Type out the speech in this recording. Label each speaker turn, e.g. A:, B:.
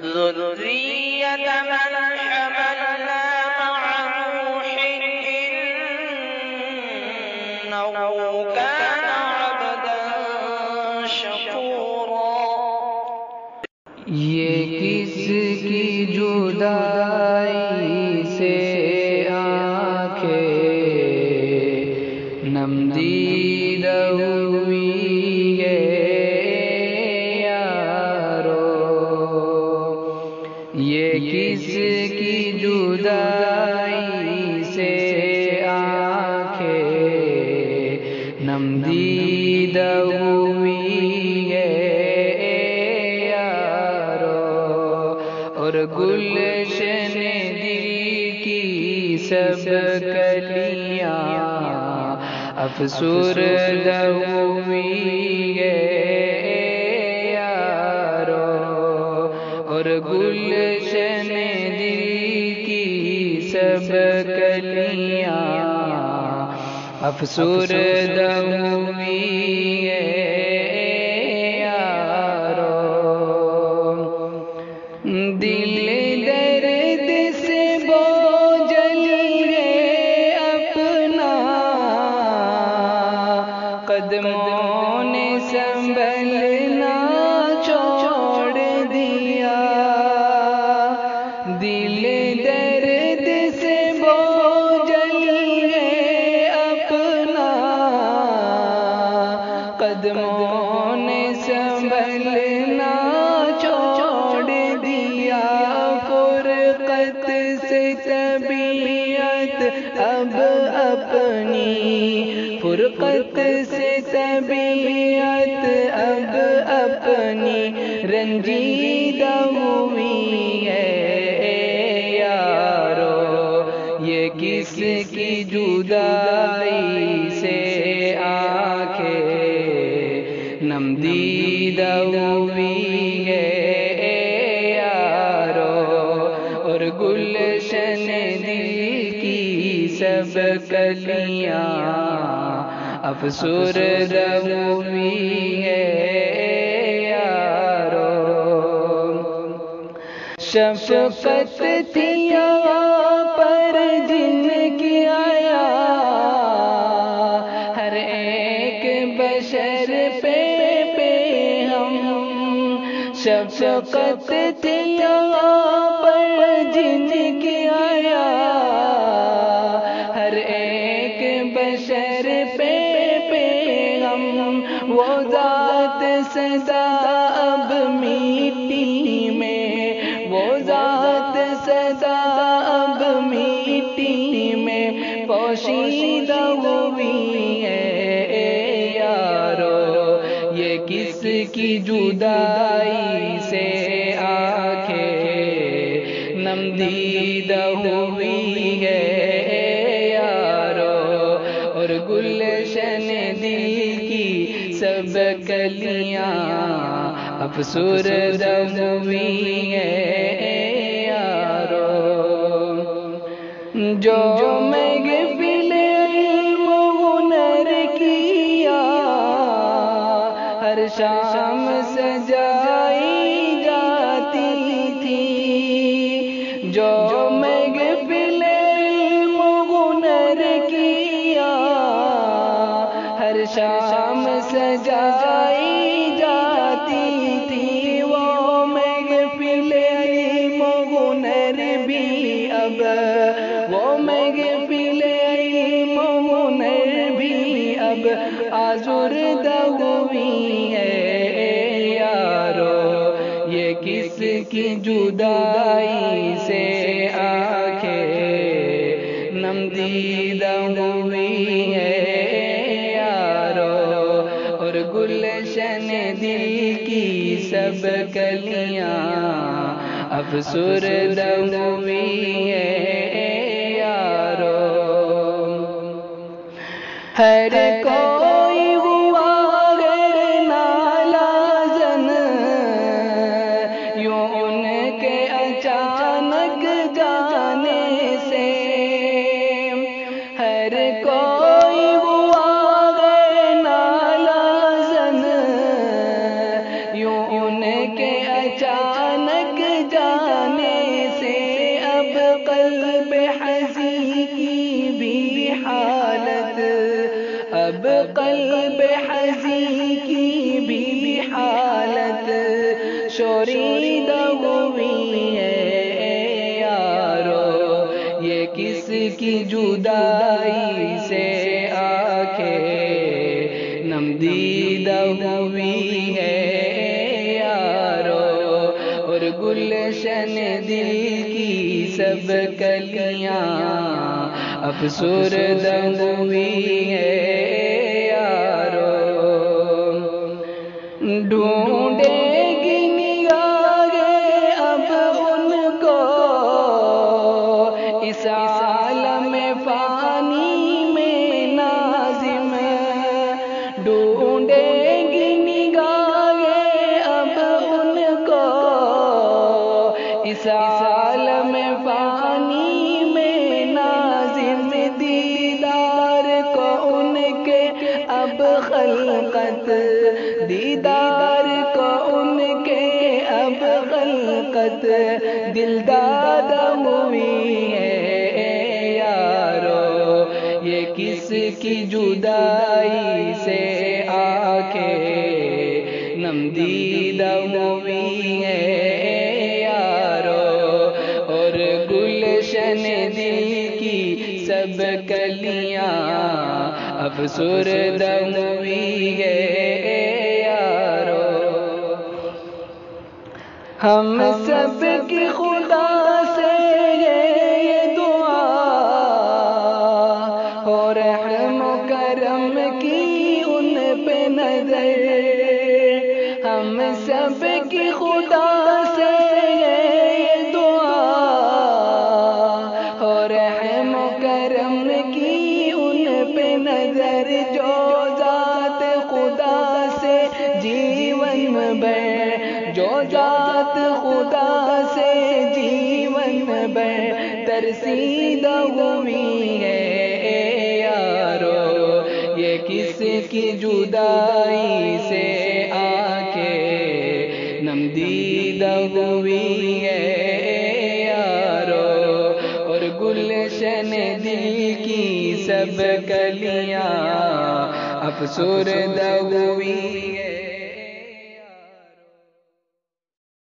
A: ذرية من حملنا مع نوح إنه كان عبدا شكورا.
B: یہ کس کی جدائی سے آنکھیں نم دید ہوئی ہے یارو، یہ کس کی جدائی سے آنکھیں نم دید ہوئی ہے اور گلشن دل کی سب کلیاں افسردہ ہوئی ہے یارو، اور گلشن دل کی سب کلیاں افسردہ ہوئی ہے دل درد سے بوجھل ہے اپنا، قدموں نے سنبھلنا چھوڑ دیا، دل درد سے بوجھل ہے اپنا، قدموں نے سنبھلنا طبیعت اب اپنی، فرقت سے طبیعت اب اپنی رنجیدہ ہوئی ہے یارو، یہ کس کی جدائی سے آنکھیں نم دیدہ ہوئی ہے اور گلشن دل کی سب کلیاں افسردہ ہوئی ہے یارو، شفقت تھی یہاں پر جن کی آیا، ہر ایک بشر پہ ہم، شفقت تھی یہاں جن کی آیا، ہر ایک بشر پہ ہم، وہ ذات سدا اب مٹی میں، وہ ذات سدا اب مٹی میں پوشیدہ ہوئی ہے یارو، یہ کس کی جدائی سے نم دیدہ ہوئی ہے یارو، اور گلشن دل کی سب کلیاں افسردہ ہوئی ہے یارو، جو محفل علم و ہنر کیا ہر شام سجائی جاتی تھی، جو محفل علم و ہنر کیا ہر شام سجائی جاتی تھی، وہ محفل علم و ہنر بھی اب، وہ محفل علم و ہنر بھی اب آزردہ ہوئی ہے یارو، یہ کس کی جدائی سے آنکھیں نم دیدہ ہوئی ہے یارو، اور گلشن دل کی سب کلیاں افسردہ ہوئی ہے یارو، ہر کوئی ہوا غیر نالازن، یوں ان کے اچانک جانے سے، ہر کوئی ہوا غیر نالازن، یوں ان کے اچانک ترسیدہ ہوئی ہے یارو، یہ کس کی جدائی سے آنکھیں نم دیدہ ہوئی ہے یارو، اور گلشن دل کی سب کلیاں افسردہ ہوئی ہے یارو، ڈھونڈے گی نگاہیں اب ان کو اس عالم فانی میں ناظم، ڈھونڈے گی نگاہیں اب ان کو اس عالم فانی میں ناظم، دیدار کو ان کے اب خلقت، دیدار کو ان کے اب خلقت دلدادہ ہوئی ہے یارو، یہ کس کی جدائی سے آنکھیں نم دیدہ ہوئی ہے یارو، اور گلشن دل کی سب کلیاں افسردہ ہوئی ہے یارو، ہم سب کی خدا سے یہ دعا ہو، رحم و کرم کی ان پہ نظر، ہم سب کی خدا سے یہ دعا ہو، رحم و کرم کی ان پہ نظر، جو ذات خدا سے جیون بھر، جو ذات خدا سے جیون بھر ترسیدہ ہوئی ہے یارو، یہ کس کی جدائی سے آنکھیں نم دیدہ ہوئی ہے یارو، اور گلشن دل کی سب کلیاں افسردہ ہوئی ہے۔